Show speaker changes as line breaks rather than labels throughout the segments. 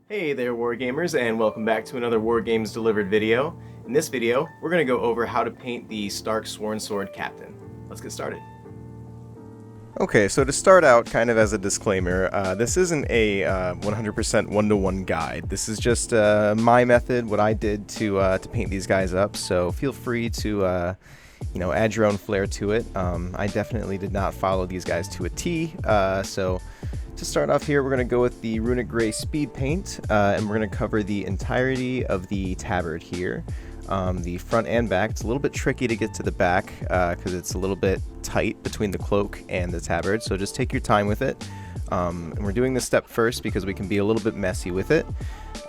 Hey there Wargamers, and welcome back to another Wargames Delivered video. In this video, we're going to go over how to paint the Stark Sworn Sword Captain. Let's get started. Okay, so to start out, kind of as a disclaimer, this isn't a 100% one-to-one guide. This is just my method, what I did to paint these guys up, so feel free to add your own flair to it. I definitely did not follow these guys to a T, so to start off here, we're going to go with the Runic Gray Speed Paint, and we're going to cover the entirety of the tabard here, the front and back. It's a little bit tricky to get to the back because it's a little bit tight between the cloak and the tabard, so just take your time with it. And we're doing this step first because we can be a little bit messy with it.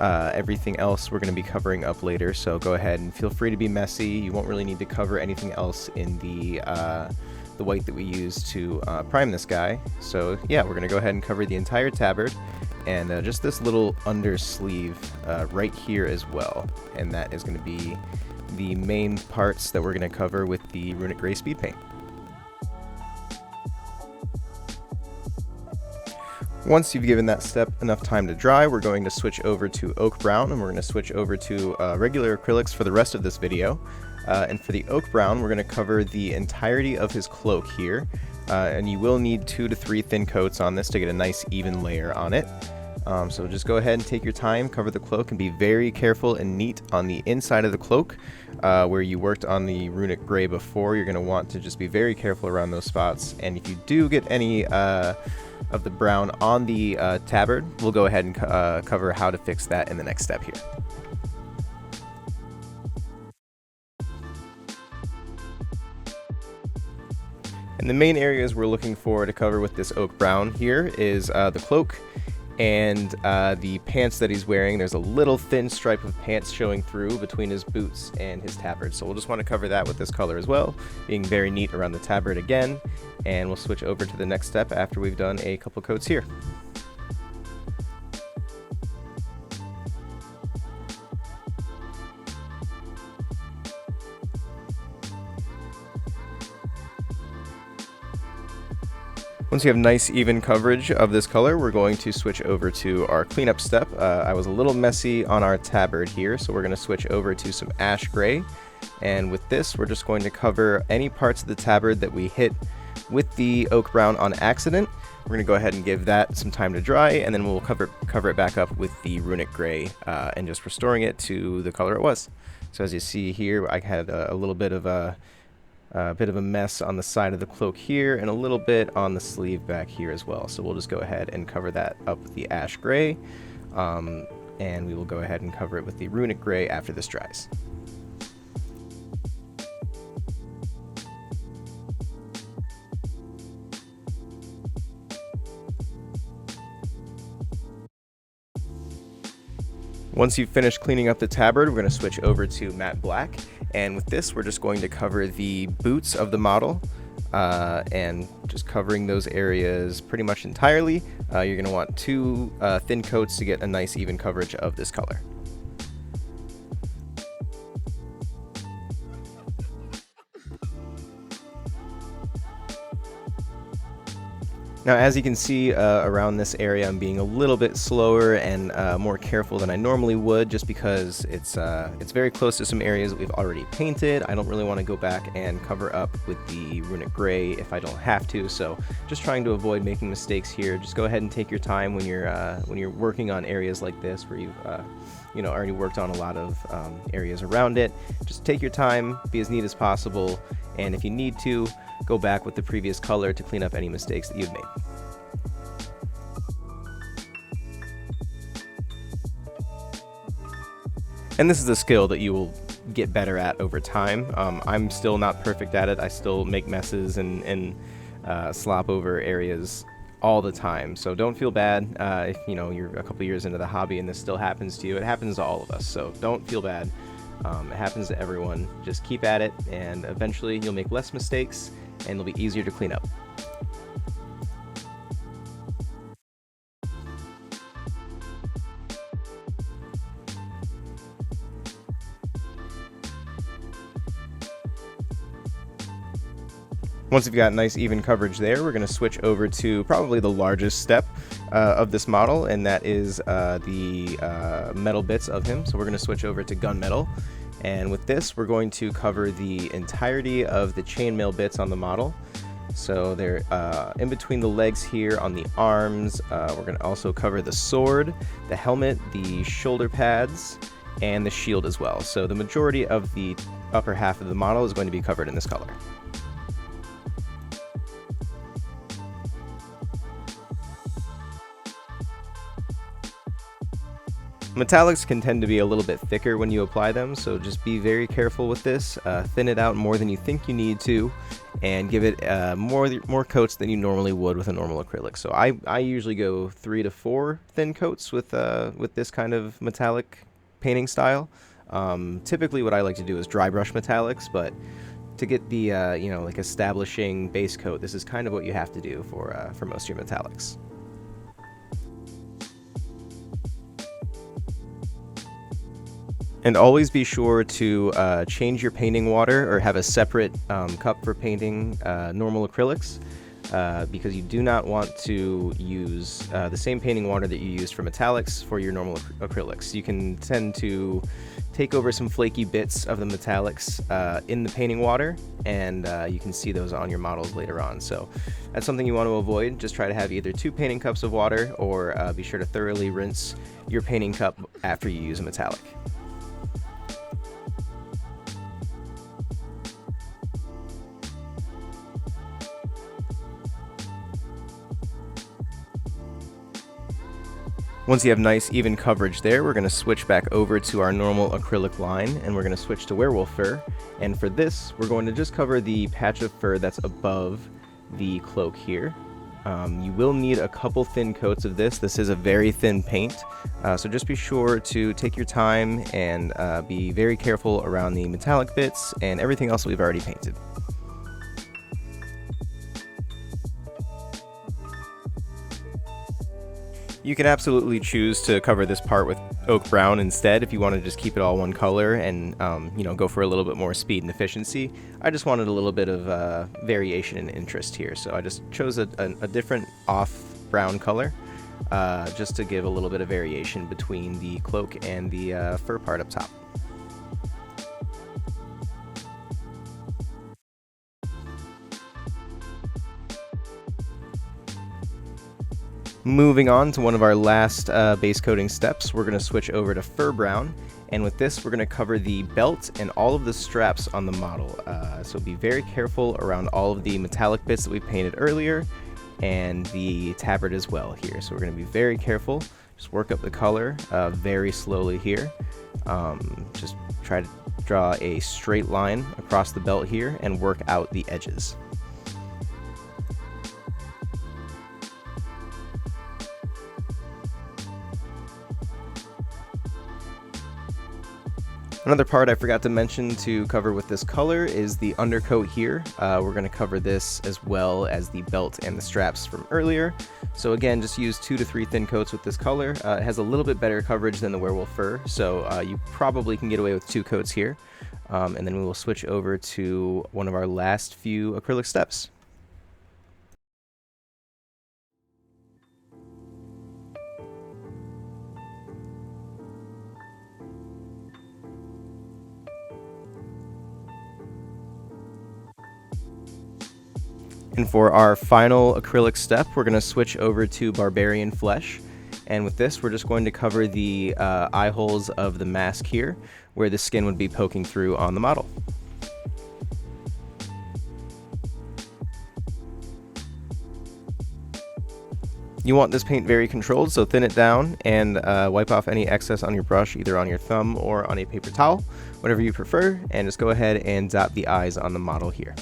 Everything else we're going to be covering up later, so go ahead and feel free to be messy. You won't really need to cover anything else in the white that we use to prime this guy. So yeah, we're going to go ahead and cover the entire tabard and just this little under sleeve right here as well. And that is going to be the main parts that we're going to cover with the Runic Gray Speed Paint. Once you've given that step enough time to dry, we're going to switch over to Oak Brown, and we're going to switch over to regular acrylics for the rest of this video. And for the Oak Brown, we're going to cover the entirety of his cloak here, and you will need 2 to 3 thin coats on this to get a nice even layer on it. So just go ahead and take your time, cover the cloak, and be very careful and neat on the inside of the cloak. Where you worked on the Runic Gray before, you're going to want to just be very careful around those spots, and if you do get any of the brown on the tabard, we'll go ahead and cover how to fix that in the next step here. And the main areas we're looking for to cover with this Oak Brown here is the cloak and the pants that he's wearing. There's a little thin stripe of pants showing through between his boots and his tabard, so we'll just want to cover that with this color as well, being very neat around the tabard again, and we'll switch over to the next step after we've done a couple coats here. Once you have nice even coverage of this color, we're going to switch over to our cleanup step. I was a little messy on our tabard here, so we're going to switch over to some ash gray. And with this, we're just going to cover any parts of the tabard that we hit with the Oak Brown on accident. We're going to go ahead and give that some time to dry, and then we'll cover it back up with the Runic Gray and just restoring it to the color it was. So as you see here, I had a little bit of a mess on the side of the cloak here and a little bit on the sleeve back here as well. So we'll just go ahead and cover that up with the ash gray, and we will go ahead and cover it with the Runic Gray after this dries. Once you've finished cleaning up the tabard, we're going to switch over to matte black, and with this we're just going to cover the boots of the model, and just covering those areas pretty much entirely. You're going to want 2 thin coats to get a nice even coverage of this color. Now, as you can see around this area, I'm being a little bit slower and more careful than I normally would, just because it's very close to some areas that we've already painted. I don't really want to go back and cover up with the Runic Gray if I don't have to, so just trying to avoid making mistakes here. Just go ahead and take your time when you're working on areas like this where you've already worked on a lot of areas around it. Just take your time, be as neat as possible, and if you need to, go back with the previous color to clean up any mistakes that you've made. And this is a skill that you will get better at over time. I'm still not perfect at it. I still make messes and slop over areas all the time, so don't feel bad if you're a couple years into the hobby and this still happens to you. It happens to all of us, so don't feel bad. It happens to everyone. Just keep at it, and eventually you'll make less mistakes and it'll be easier to clean up. Once you've got nice even coverage there, we're going to switch over to probably the largest step, of this model, and that is the metal bits of him. So we're going to switch over to gunmetal. And with this, we're going to cover the entirety of the chainmail bits on the model. So they're in between the legs here on the arms. We're going to also cover the sword, the helmet, the shoulder pads, and the shield as well. So the majority of the upper half of the model is going to be covered in this color. Metallics can tend to be a little bit thicker when you apply them, so just be very careful with this. Thin it out more than you think you need to, and give it more coats than you normally would with a normal acrylic. So I usually go 3 to 4 thin coats with this kind of metallic painting style. Typically what I like to do is dry brush metallics, but to get the like establishing base coat, this is kind of what you have to do for most of your metallics. And always be sure to change your painting water, or have a separate cup for painting normal acrylics, because you do not want to use the same painting water that you use for metallics for your normal acrylics. You can tend to take over some flaky bits of the metallics in the painting water, and you can see those on your models later on. So that's something you want to avoid. Just try to have either 2 painting cups of water, or be sure to thoroughly rinse your painting cup after you use a metallic. Once you have nice even coverage there, we're going to switch back over to our normal acrylic line, and we're going to switch to werewolf fur. And for this, we're going to just cover the patch of fur that's above the cloak here. You will need a couple thin coats of this. This is a very thin paint, so just be sure to take your time and be very careful around the metallic bits and everything else that we've already painted. You can absolutely choose to cover this part with oak brown instead if you want to just keep it all one color and go for a little bit more speed and efficiency. I just wanted a little bit of variation and interest here, so I just chose a different off brown color just to give a little bit of variation between the cloak and the fur part up top. Moving on to one of our last base coating steps, we're going to switch over to fur brown, and with this we're going to cover the belt and all of the straps on the model. So be very careful around all of the metallic bits that we painted earlier, and the tabard as well here. So we're going to be very careful, just work up the color very slowly here. Just try to draw a straight line across the belt here and work out the edges. Another part I forgot to mention to cover with this color is the undercoat here. We're going to cover this as well as the belt and the straps from earlier. So again, just use 2 to 3 thin coats with this color. It has a little bit better coverage than the werewolf fur, so you probably can get away with 2 coats here. And then we will switch over to one of our last few acrylic steps. And for our final acrylic step, we're going to switch over to Barbarian Flesh. And with this, we're just going to cover the eye holes of the mask here, where the skin would be poking through on the model. You want this paint very controlled, so thin it down and wipe off any excess on your brush, either on your thumb or on a paper towel, whatever you prefer, and just go ahead and dot the eyes on the model here.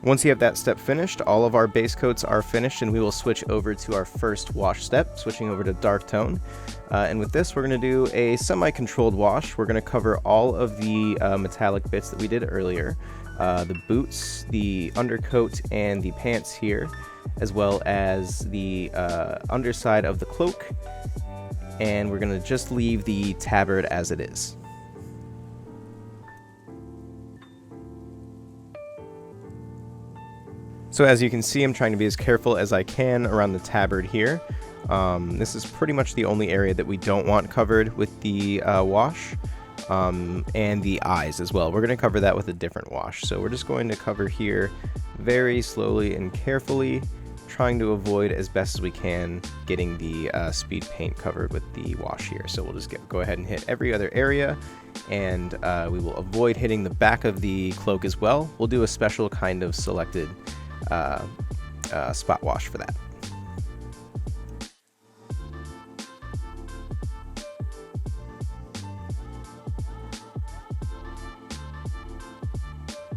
Once you have that step finished, all of our base coats are finished, and we will switch over to our first wash step, switching over to dark tone. And with this, we're going to do a semi-controlled wash. We're going to cover all of the metallic bits that we did earlier. The boots, the undercoat, and the pants here, as well as the underside of the cloak. And we're going to just leave the tabard as it is. So as you can see, I'm trying to be as careful as I can around the tabard here. This is pretty much the only area that we don't want covered with the wash, and the eyes as well. We're going to cover that with a different wash. So we're just going to cover here very slowly and carefully, trying to avoid as best as we can getting the speed paint covered with the wash here. So we'll just go ahead and hit every other area, and we will avoid hitting the back of the cloak as well. We'll do a special kind of selected spot wash for that.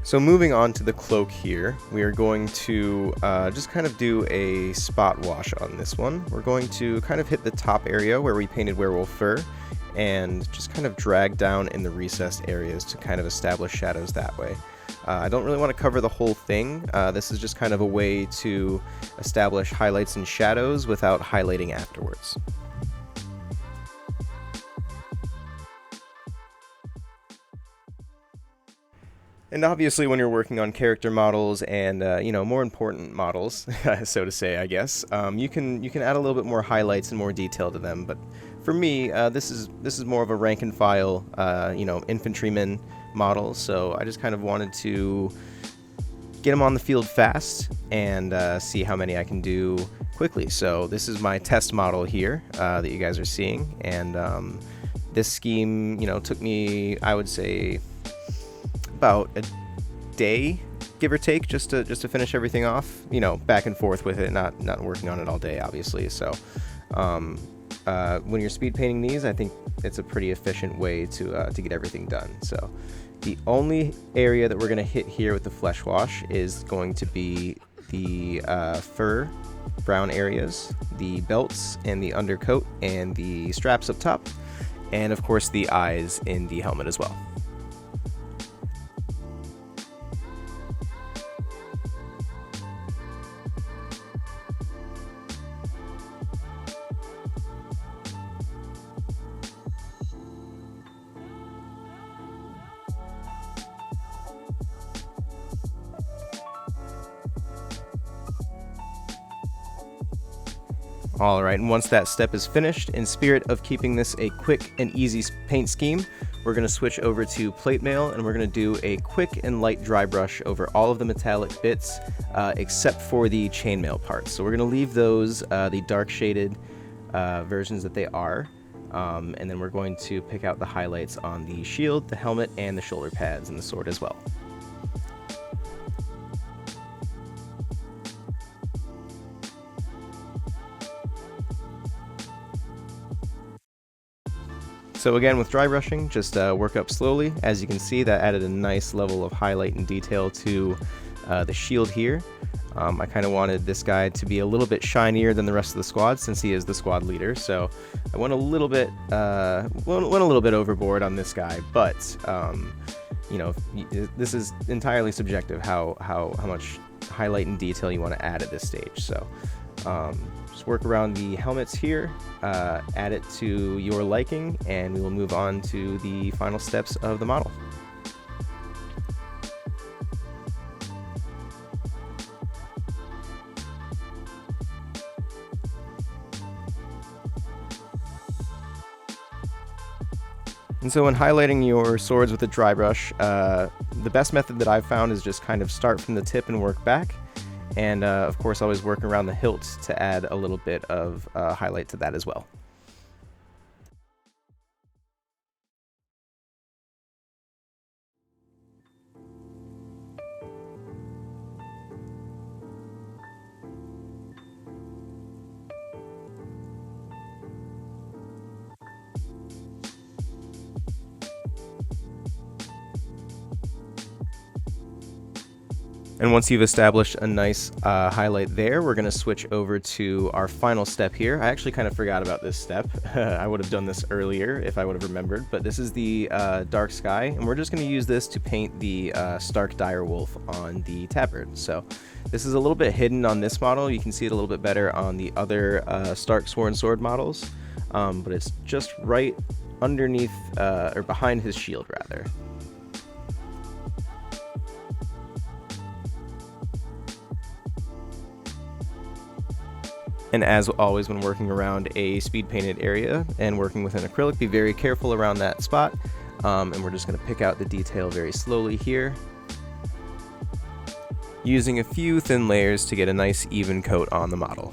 So moving on to the cloak here, we are going to just kind of do a spot wash on this one. We're going to kind of hit the top area where we painted werewolf fur and just kind of drag down in the recessed areas to kind of establish shadows that way. I don't really want to cover the whole thing. This is just kind of a way to establish highlights and shadows without highlighting afterwards. And obviously when you're working on character models and, you know, more important models, so to say, I guess, you can add a little bit more highlights and more detail to them. But for me, this is more of a rank and file, you know, infantryman model. So I just kind of wanted to get them on the field fast and see how many I can do quickly. So this is my test model here that you guys are seeing. And this scheme, you know, took me, I would say, about a day, give or take, just to finish everything off. You know, back and forth with it, not working on it all day, obviously. So when you're speed painting these, I think it's a pretty efficient way to get everything done. So the only area that we're going to hit here with the flesh wash is going to be the fur brown areas, the belts and the undercoat and the straps up top, and of course the eyes in the helmet as well. Alright, and once that step is finished, in spirit of keeping this a quick and easy paint scheme, we're going to switch over to plate mail and we're going to do a quick and light dry brush over all of the metallic bits except for the chainmail parts. So we're going to leave those the dark shaded versions that they are, and then we're going to pick out the highlights on the shield, the helmet, and the shoulder pads and the sword as well. So again, with dry brushing, just work up slowly. As you can see, that added a nice level of highlight and detail to the shield here. I kind of wanted this guy to be a little bit shinier than the rest of the squad since he is the squad leader. So I went a little bit overboard on this guy, but you know, this is entirely subjective how much highlight and detail you want to add at this stage. So just work around the helmets here, add it to your liking, and we will move on to the final steps of the model. And so when highlighting your swords with a dry brush, the best method that I've found is just kind of start from the tip and work back. And of course always work around the hilt to add a little bit of highlight to that as well. And once you've established a nice highlight there, we're going to switch over to our final step here. I actually kind of forgot about this step. I would have done this earlier if I would have remembered, but this is the dark sky, and we're just going to use this to paint the Stark Direwolf on the Tabard. So this is a little bit hidden on this model. You can see it a little bit better on the other Stark Sworn Sword models, but it's just right underneath, or behind his shield rather. And as always, when working around a speed painted area and working with an acrylic, be very careful around that spot. And we're just going to pick out the detail very slowly here, using a few thin layers to get a nice even coat on the model.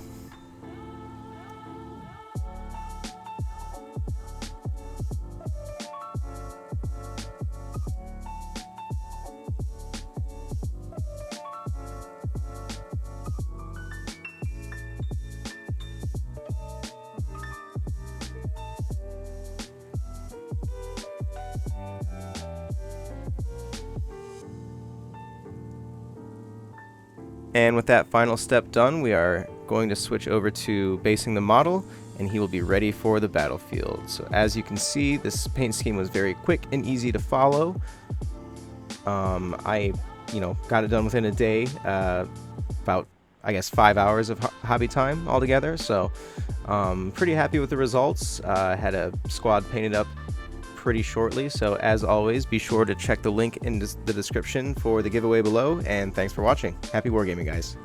And with that final step done, we are going to switch over to basing the model, and he will be ready for the battlefield. So as you can see, this paint scheme was very quick and easy to follow. I got it done within a day, about I guess 5 hours of hobby time altogether. So pretty happy with the results. Had a squad painted up pretty shortly, so as always, be sure to check the link in the description for the giveaway below, and thanks for watching. Happy wargaming, guys.